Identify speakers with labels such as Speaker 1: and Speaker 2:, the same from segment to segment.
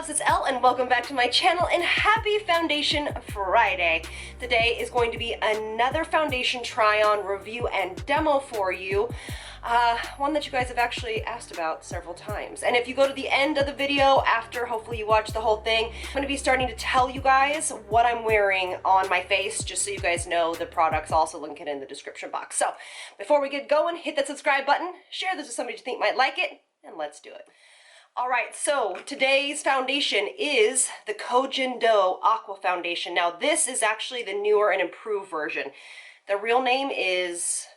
Speaker 1: loves, it's Elle and welcome back to my channel and happy Foundation Friday. Today is going to be another foundation try-on review and demo for you. One that you guys have actually asked about several times. And if you go to the end of the video after, hopefully you watch the whole thing, I'm going to be starting to tell you guys what I'm wearing on my face, just so you guys know the products. I'll also link it in the description box. So before we get going, hit that subscribe button, share this with somebody you think might like it, and let's do it. Alright, so today's foundation is the Koh Gen Do Aqua Foundation. Now this is actually the newer and improved version. The real name is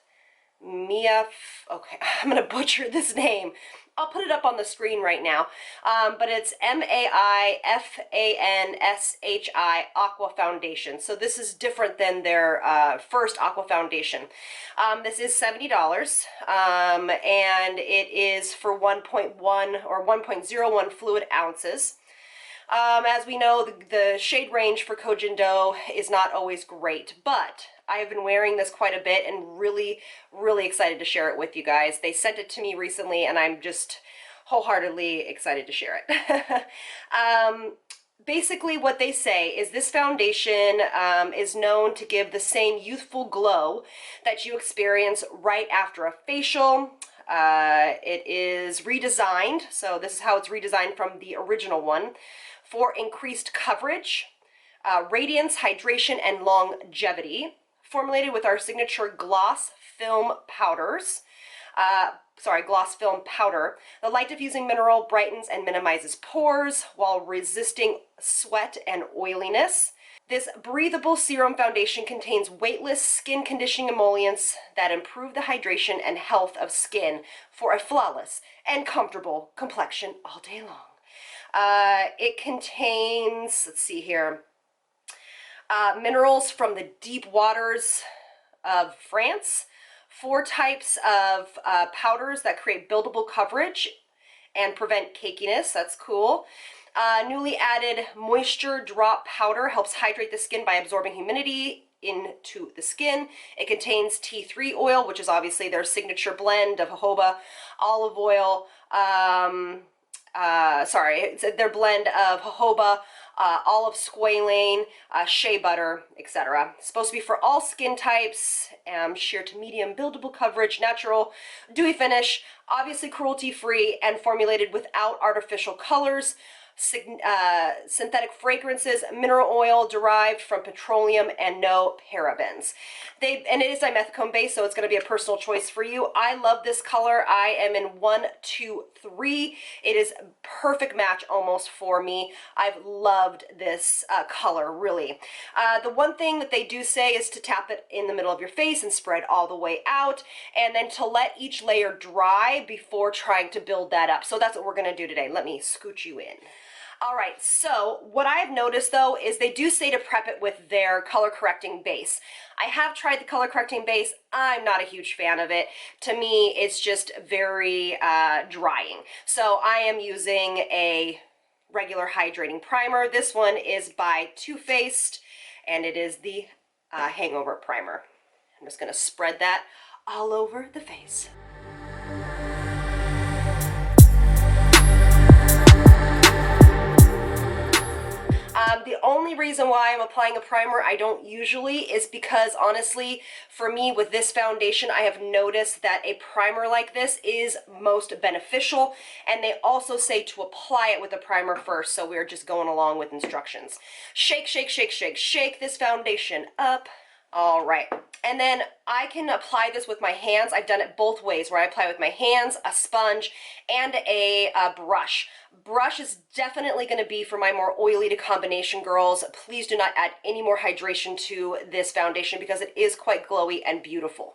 Speaker 1: okay, I'm gonna butcher this name. I'll put it up on the screen right now, but it's Maifanshi Aqua Foundation. So this is different than their first Aqua Foundation. This is $70, and it is for 1.1 or 1.01 fluid ounces. As we know, the shade range for Koh Gen Do is not always great, but I have been wearing this quite a bit and really excited to share it with you guys. They sent it to me recently and I'm just wholeheartedly excited to share it. Basically what they say is this foundation is known to give the same youthful glow that you experience right after a facial. It is redesigned, so this is how it's redesigned from the original one, for increased coverage, radiance, hydration, and longevity. Formulated with our signature gloss film powders. Gloss film powder. The light diffusing mineral brightens and minimizes pores while resisting sweat and oiliness. This breathable serum foundation contains weightless skin conditioning emollients that improve the hydration and health of skin for a flawless and comfortable complexion all day long. It contains, let's see here, minerals from the deep waters of France, 4 types of powders that create buildable coverage and prevent cakiness. That's cool. Newly added moisture drop powder helps hydrate the skin by absorbing humidity into the skin. It contains tea tree oil, which is obviously their signature blend of jojoba, olive oil, it's their blend of jojoba, olive squalane, shea butter, etc. It's supposed to be for all skin types, sheer to medium buildable coverage, natural, dewy finish, obviously cruelty-free, and formulated without artificial colors, synthetic fragrances, mineral oil derived from petroleum, and no parabens. And it is dimethicone based, so it's going to be a personal choice for you. I love this color. I am in 1, 2, 3. It is a perfect match almost for me. I've loved this color, really. The one thing that they do say is to tap it in the middle of your face and spread all the way out, and then to let each layer dry before trying to build that up. So that's what we're going to do today. Let me scoot you in. Alright, so what I've noticed though is they do say to prep it with their color correcting base. I have tried the color correcting base. I'm not a huge fan of it. To me, it's just very drying. So I am using a regular hydrating primer. This one is by Too Faced and it is the Hangover Primer. I'm just going to spread that all over the face. The only reason why I'm applying a primer I don't usually is because honestly, for me with this foundation, I have noticed that a primer like this is most beneficial, and they also say to apply it with a primer first, so we're just going along with instructions. Shake, shake, shake, shake, shake this foundation up. All right, and then I can apply this with my hands. I've done it both ways, where I apply with my hands, a sponge, and a brush. Brush is definitely going to be for my more oily to combination girls. Please do not add any more hydration to this foundation because it is quite glowy and beautiful.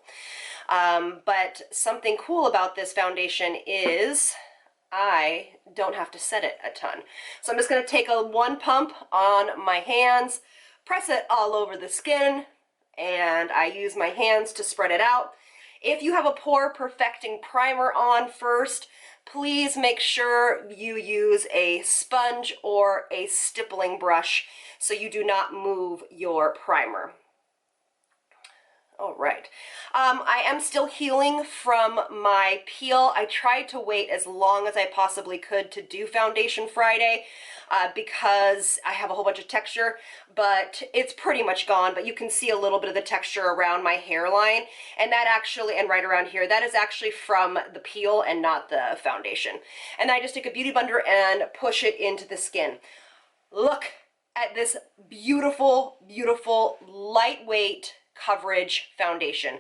Speaker 1: But something cool about this foundation is I don't have to set it a ton. So I'm just going to take one pump on my hands, press it all over the skin, and I use my hands to spread it out. If you have a pore perfecting primer on first, please make sure you use a sponge or a stippling brush so you do not move your primer. All right. I am still healing from my peel. I tried to wait as long as I possibly could to do Foundation Friday because I have a whole bunch of texture, but it's pretty much gone. But you can see a little bit of the texture around my hairline, and that actually, and right around here, that is actually from the peel and not the foundation. And then I just take a beauty blender and push it into the skin. Look at this beautiful, beautiful, lightweight coverage foundation.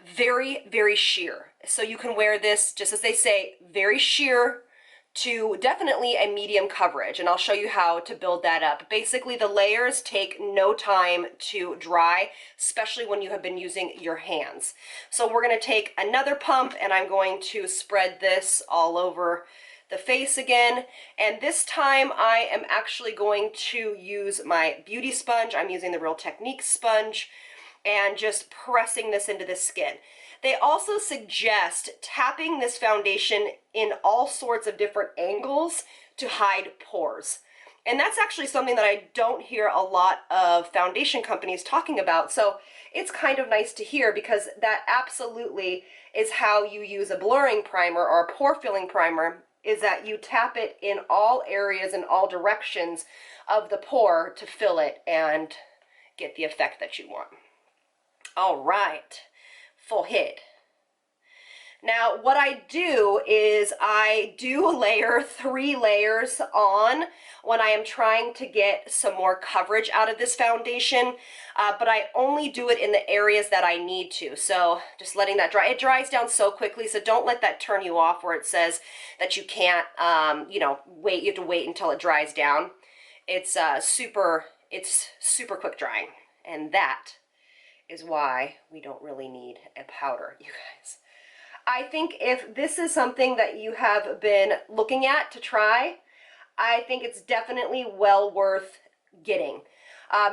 Speaker 1: Very, very sheer. So you can wear this, just as they say, very sheer to definitely a medium coverage. And I'll show you how to build that up. Basically, the layers take no time to dry, especially when you have been using your hands. So we're going to take another pump, and I'm going to spread this all over the face again, and this time I am actually going to use my beauty sponge. I'm using the Real Techniques sponge and just pressing this into the skin. They also suggest tapping this foundation in all sorts of different angles to hide pores. And that's actually something that I don't hear a lot of foundation companies talking about. So it's kind of nice to hear, because that absolutely is how you use a blurring primer or a pore filling primer, is that you tap it in all areas and all directions of the pore to fill it and get the effect that you want. All right, full hit. Now what I do is I do layer 3 layers on when I am trying to get some more coverage out of this foundation, but I only do it in the areas that I need to. So just letting that dry. It dries down so quickly, so don't let that turn you off where it says that you can't, you know, wait. You have to wait until it dries down. It's super quick drying, and that is why we don't really need a powder, you guys. I think if this is something that you have been looking at to try, I think it's definitely well worth getting.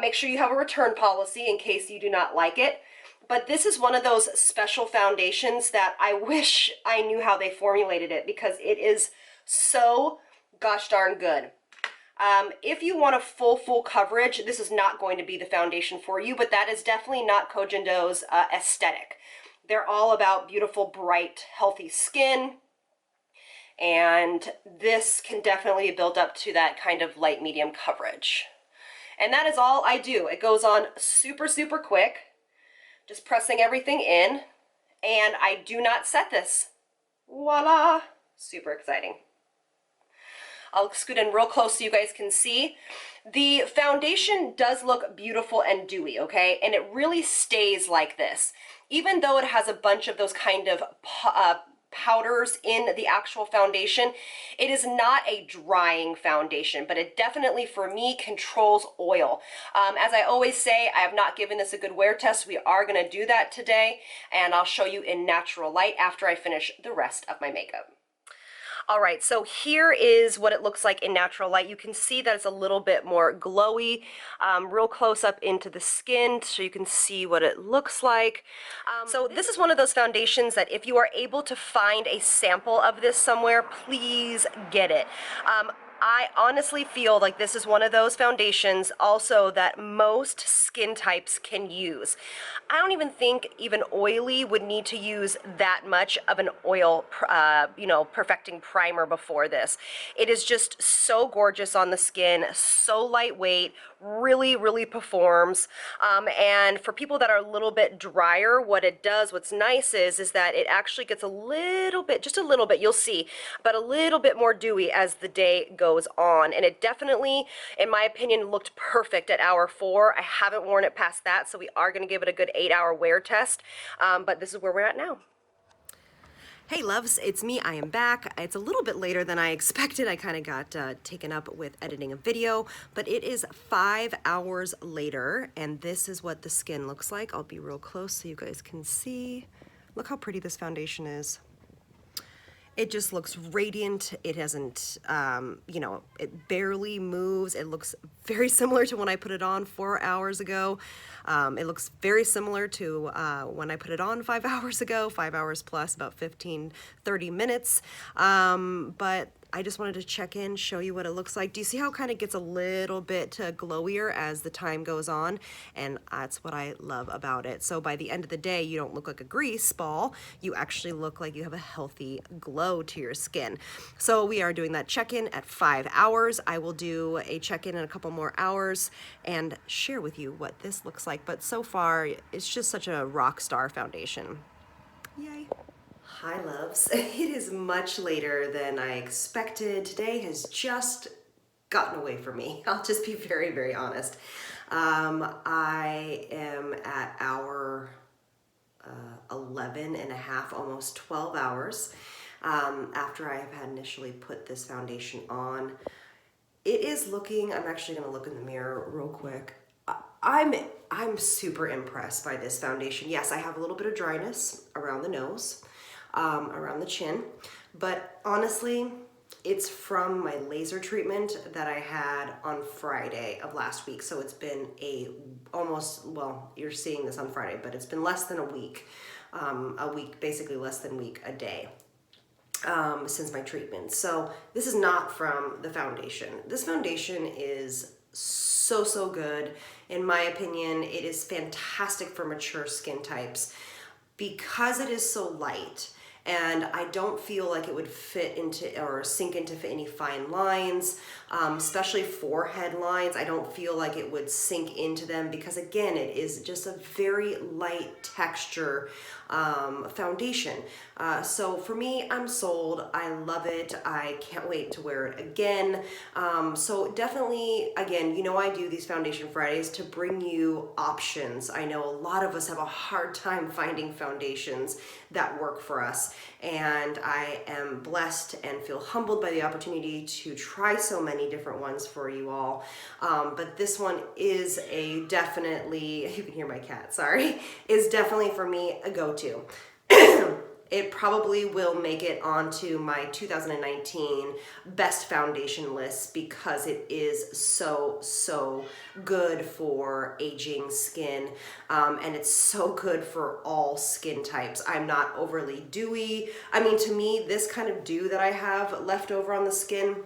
Speaker 1: Make sure you have a return policy in case you do not like it. But this is one of those special foundations that I wish I knew how they formulated it, because it is so gosh darn good. If you want a full coverage, this is not going to be the foundation for you, but that is definitely not Koh Gen Do's aesthetic. They're all about beautiful, bright, healthy skin, and this can definitely build up to that kind of light medium coverage. And that is all I do. It goes on super quick, just pressing everything in, and I do not set this. Voila! Super exciting. I'll scoot in real close so you guys can see. The foundation does look beautiful and dewy, okay? And it really stays like this. Even though it has a bunch of those kind of powders in the actual foundation, it is not a drying foundation, but it definitely, for me, controls oil. As I always say, I have not given this a good wear test. We are going to do that today, and I'll show you in natural light after I finish the rest of my makeup. All right, so here is what it looks like in natural light. You can see that it's a little bit more glowy, real close up into the skin, so you can see what it looks like. So this is one of those foundations that if you are able to find a sample of this somewhere, please get it. I honestly feel like this is one of those foundations also that most skin types can use. I don't even think even oily would need to use that much of an oil, you know, perfecting primer before this. It is just so gorgeous on the skin, so lightweight, really performs. And for people that are a little bit drier, what it does, what's nice is that it actually gets a little bit, just a little bit, you'll see, but a little bit more dewy as the day goes on. And it definitely, in my opinion, looked perfect at hour 4. I haven't worn it past that, so we are going to give it a good 8-hour wear test. But this is where we're at now. Hey loves, it's me, I am back. It's a little bit later than I expected. I kind of got taken up with editing a video, but it is 5 hours later, and this is what the skin looks like. I'll be real close so you guys can see. Look how pretty this foundation is. It just looks radiant. It hasn't, you know, it barely moves. It looks very similar to when I put it on 4 hours ago. It looks very similar to when I put it on 5 hours ago, 5 hours plus, about 15, 30 minutes. But I just wanted to check in, show you what it looks like. Do you see how it kind of gets a little bit glowier as the time goes on? And that's what I love about it. So by the end of the day, you don't look like a grease ball. You actually look like you have a healthy glow to your skin. So we are doing that check-in at 5 hours. I will do a check-in in a couple more hours and share with you what this looks like. But so far, it's just such a rock star foundation. Yay. Hi loves, it is much later than I expected. Today has just gotten away from me. I'll just be very, very honest. I am at hour 11 and a half, almost 12 hours after I have had initially put this foundation on. It is looking, I'm actually gonna look in the mirror real quick. I'm super impressed by this foundation. Yes, I have a little bit of dryness around the nose, around the chin, but honestly, it's from my laser treatment that I had on Friday of last week. So it's been almost, well, you're seeing this on Friday, but it's been less than a week, basically less than a week, a day. Since my treatment. So this is not from the foundation. This foundation is so good. In my opinion, it is fantastic for mature skin types because it is so light. And I don't feel like it would fit into or sink into any fine lines, especially forehead lines. I don't feel like it would sink into them because, again, it is just a very light texture foundation. So for me, I'm sold. I love it. I can't wait to wear it again. So definitely, again, you know, I do these Foundation Fridays to bring you options. I know a lot of us have a hard time finding foundations that work for us. And I am blessed and feel humbled by the opportunity to try so many different ones for you all. But this one is definitely, you can hear my cat, sorry, is definitely for me a go-to. It probably will make it onto my 2019 best foundation list because it is so good for aging skin, and it's so good for all skin types. I'm not overly dewy. I mean, to me, this kind of dew that I have left over on the skin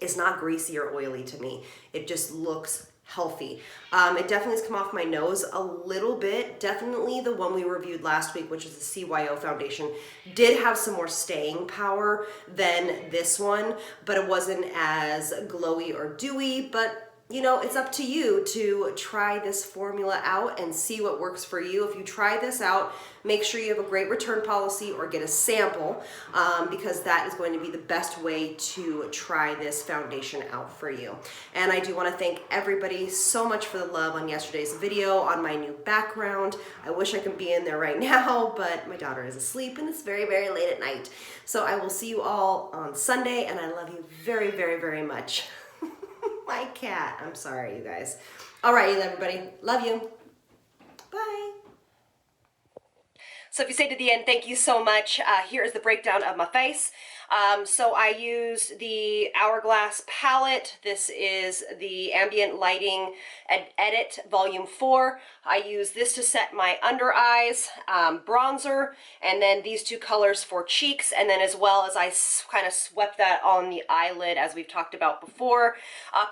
Speaker 1: is not greasy or oily to me. It just looks healthy. It definitely has come off my nose a little bit. Definitely the one we reviewed last week, which is the CYO foundation, did have some more staying power than this one, but it wasn't as glowy or dewy. But you know, it's up to you to try this formula out and see what works for you. If you try this out, make sure you have a great return policy or get a sample, because that is going to be the best way to try this foundation out for you. And I do want to thank everybody so much for the love on yesterday's video on my new background. I wish I could be in there right now, but my daughter is asleep and it's very late at night. So I will see you all on Sunday, and I love you very much. My cat. I'm sorry, you guys. All right, everybody. Love you. Bye. So if you stayed to the end, thank you so much. Here is the breakdown of my face. So I used the Hourglass palette. This is the Ambient Lighting Edit Volume 4. I use this to set my under eyes, bronzer, and then these two colors for cheeks, and then as well as I kind of swept that on the eyelid as we've talked about before.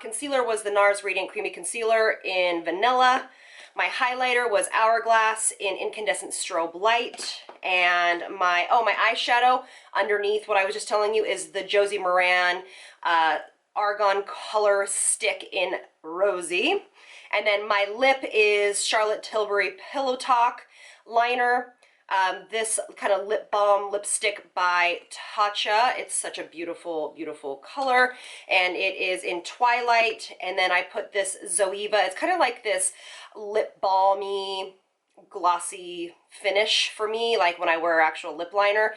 Speaker 1: Concealer was the NARS Radiant Creamy Concealer in Vanilla. My highlighter was Hourglass in Incandescent Strobe Light, and my eyeshadow underneath what I was just telling you is the Josie Maran Argan Color Stick in Rosy. And then my lip is Charlotte Tilbury Pillow Talk liner. This kind of lip balm lipstick by Tatcha. It's such a beautiful color, and it is in Twilight. And then I put this Zoeva. It's kind of like this lip balmy glossy finish for me, like when I wear actual lip liner,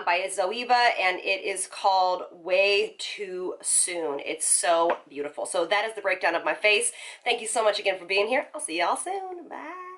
Speaker 1: by Zoeva, and it is called Way Too Soon. It's so beautiful. So that is the breakdown of my face. Thank you so much again for being here. I'll see y'all soon. Bye.